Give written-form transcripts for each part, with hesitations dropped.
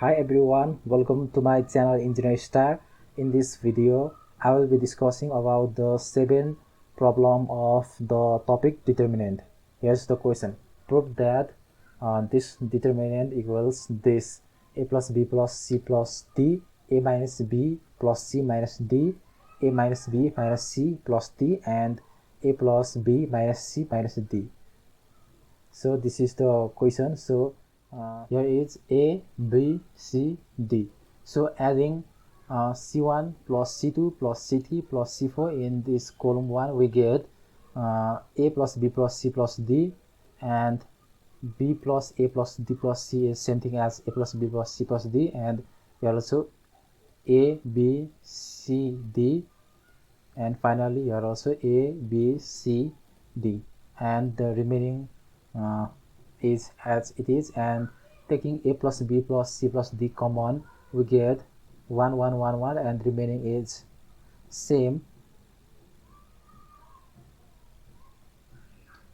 Hi everyone, welcome to my channel Engineer Star. In this video, I will be discussing about the 7 problem of the topic determinant. Here's the question. Prove that this determinant equals this a plus b plus c plus d, a minus b plus c minus d, a minus b minus c plus d, and a plus b minus c minus d. So this is the question. So here is a, b, c, d. So adding c1 plus c2 plus c3 plus c4 in this column 1, we get a plus b plus c plus d, and b plus a plus d plus c is same thing as a plus b plus c plus d, and here also a, b, c, d, and finally here also a, b, c, d, and the remaining is as it is, and taking a plus b plus c plus d common, we get 1 1 1 1, and remaining is same.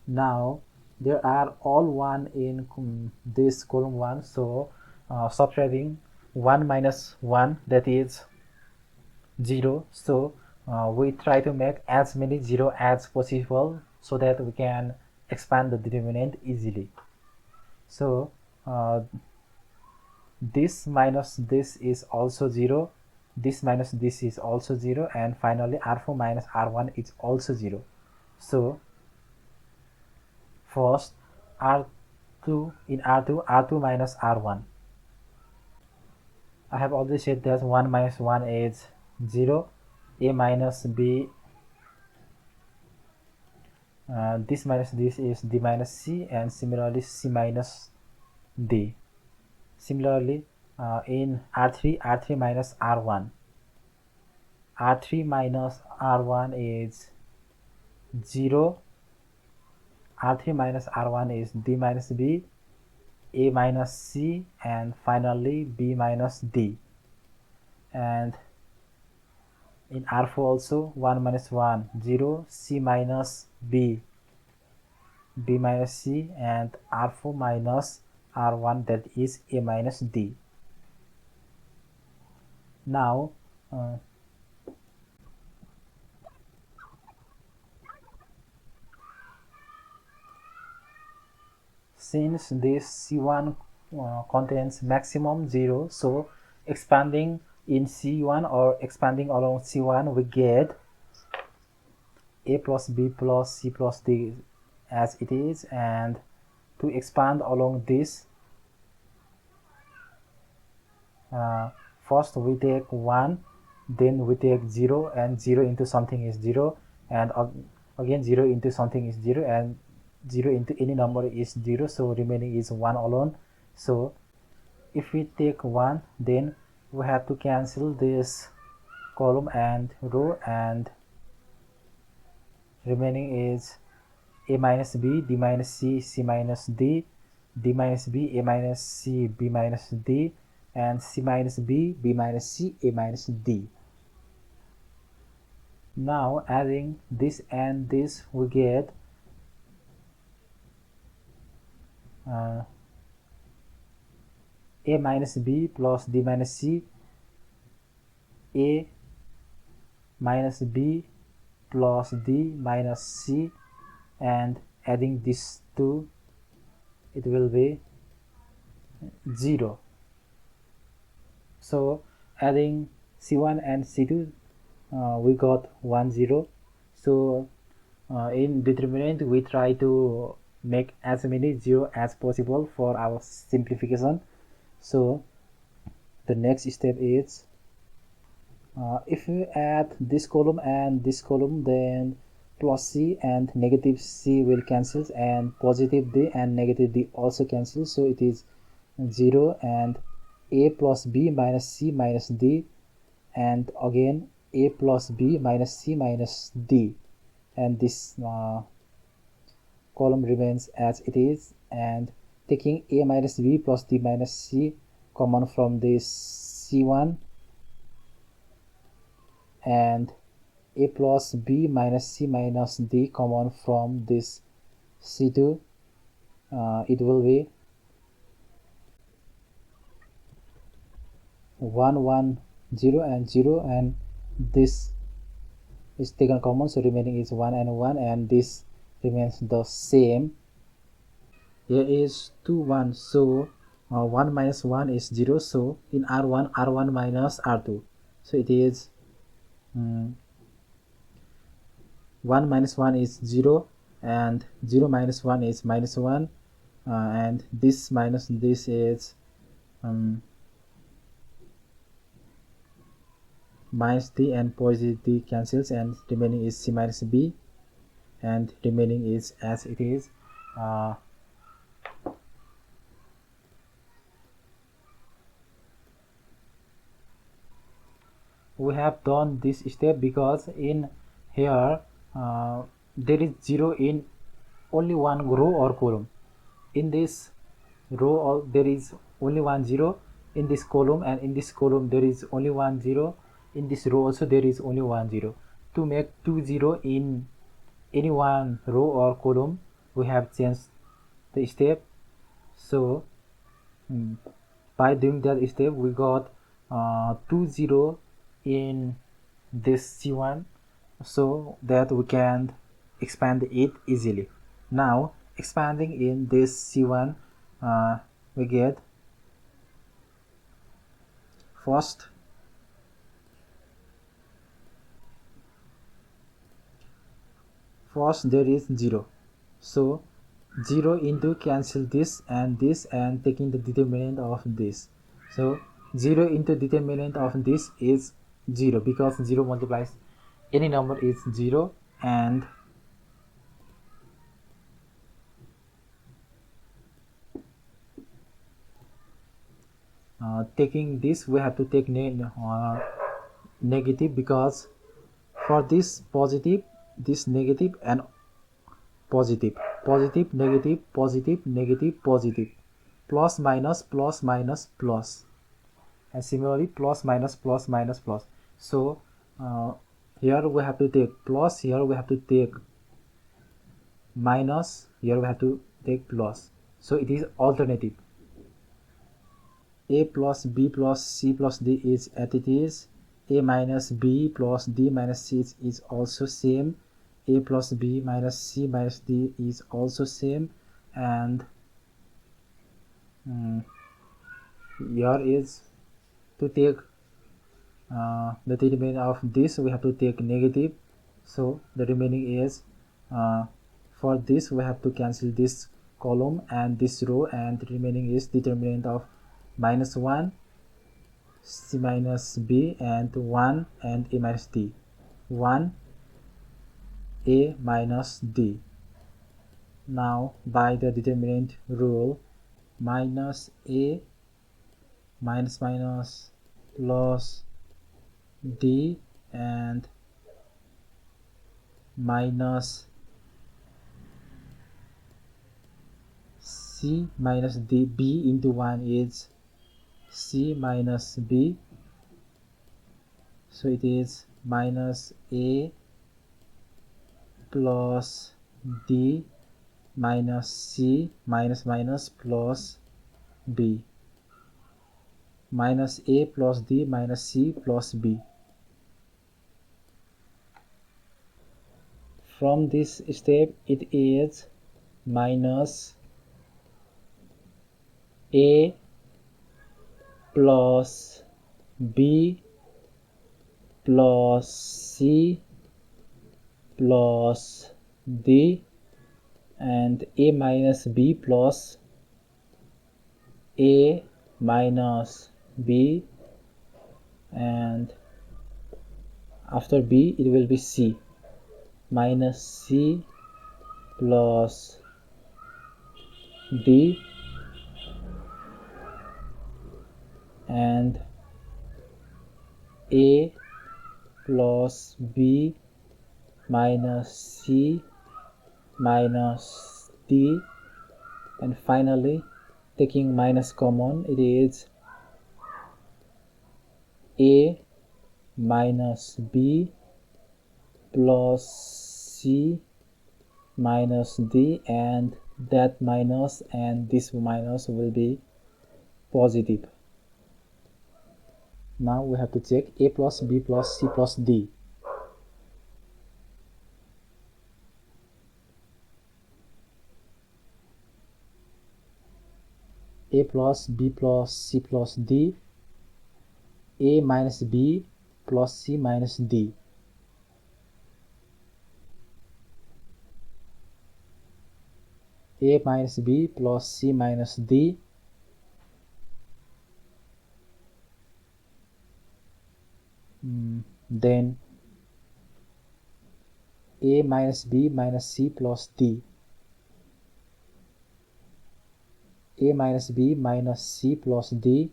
Now there are all 1 in this column 1, so subtracting 1 minus 1, that is 0. So we try to make as many 0 as possible so that we can expand the determinant easily. So this minus this is also 0, this minus this is also 0, and finally r4 minus r1 is also 0. So first r2 in r2 minus r1. I have already said that 1 minus 1 is 0, a minus b, this minus this is d minus c, and similarly c minus d. Similarly in r3 minus r1, r3 minus r1 is 0, r3 minus r1 is d minus b, a minus c, and finally b minus d. And in r4 also 1 minus 1 0, c minus b, b minus c, and r4 minus r1, that is a minus d. Now since this c1 contains maximum 0, so expanding in c1 or expanding along c1, we get a plus b plus c plus d as it is, and to expand along this, first we take 1, then we take 0, and 0 into something is 0, and again 0 into something is 0, and 0 into any number is 0, so remaining is 1 alone. So if we take 1, then we have to cancel this column and row, and remaining is a minus b, d minus c, c minus d, d minus b, a minus c, b minus d, and c minus b, b minus c, a minus d. Now adding this and this, we get a minus b plus d minus c, a minus b plus d minus c, and adding these two, it will be 0. So adding c1 and c2, we got 1 0. So in determinant, we try to make as many 0 as possible for our simplification. So the next step is if we add this column and this column, then plus c and negative c will cancel, and positive d and negative d also cancel, so it is 0, and a plus b minus c minus d, and again a plus b minus c minus d, and this column remains as it is, and taking a minus b plus d minus c common from this c1, and a plus b minus c minus d common from this c2, it will be 1 1 0 and 0, and this is taken common, so remaining is 1 and 1, and this remains the same. Here is 2 1, so 1 minus 1 is 0, so in R1 minus R2, so it is 1 minus 1 is 0, and 0 minus 1 is minus 1, and this minus this is minus d, and positive d cancels, and remaining is c minus b, and remaining is as it is. We have done this step because in here there is 0 in only one row or column. In this row there is only 1 0 in this column, and in this column there is only 1 0. In this row also there is only 1 0. To make 2 0 in any one row or column, we have changed the step. So by doing that step, we got 2 0 in this C1, so that we can expand it easily. Now expanding in this C1, we get first there is 0, so 0 into cancel this and taking the determinant of this, so 0 into determinant of this is 0, because 0 multiplies any number is 0, and taking this we have to take negative, because for this positive, this negative, and positive, negative, positive, negative, positive, plus minus, plus minus, plus, and similarly plus minus, plus minus, plus. So here we have to take plus, here we have to take minus, here we have to take plus, so it is alternative. A plus B plus C plus D is as it is. A minus B plus D minus C is also same. A plus B minus C minus D is also same, and here is to take the determinant of this, we have to take negative, so the remaining is for this we have to cancel this column and this row, and the remaining is determinant of minus 1, C minus B, and 1 and A minus D, 1 A minus D. Now by the determinant rule, minus A minus minus plus D, and minus C minus D, B into 1 is C minus B, so it is minus A plus D minus C minus minus plus B, minus A plus D minus C plus B. From this step it is minus A plus B plus C plus D, and A minus B plus A minus B, and after B it will be C, minus C plus D, and A plus B minus C minus D, and finally taking minus common, it is A minus B plus C minus D, and that minus and this minus will be positive. Now we have to check a plus b plus c plus d. A plus b plus c plus d, a minus b plus c minus d. A minus b plus c minus d, then a minus b minus c plus d, a minus b minus c plus d,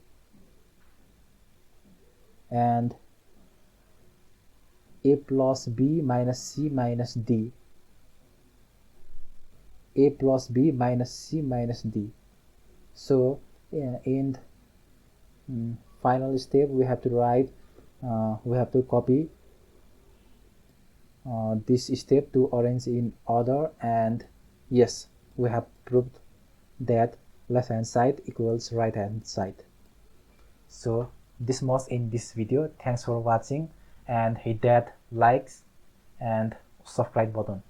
and a plus b minus c minus d, a plus b minus c minus d. So in final step we have to write, we have to copy this step to arrange in order, and yes, we have proved that left hand side equals right hand side. So this much in this video. Thanks for watching, and hit that likes and subscribe button.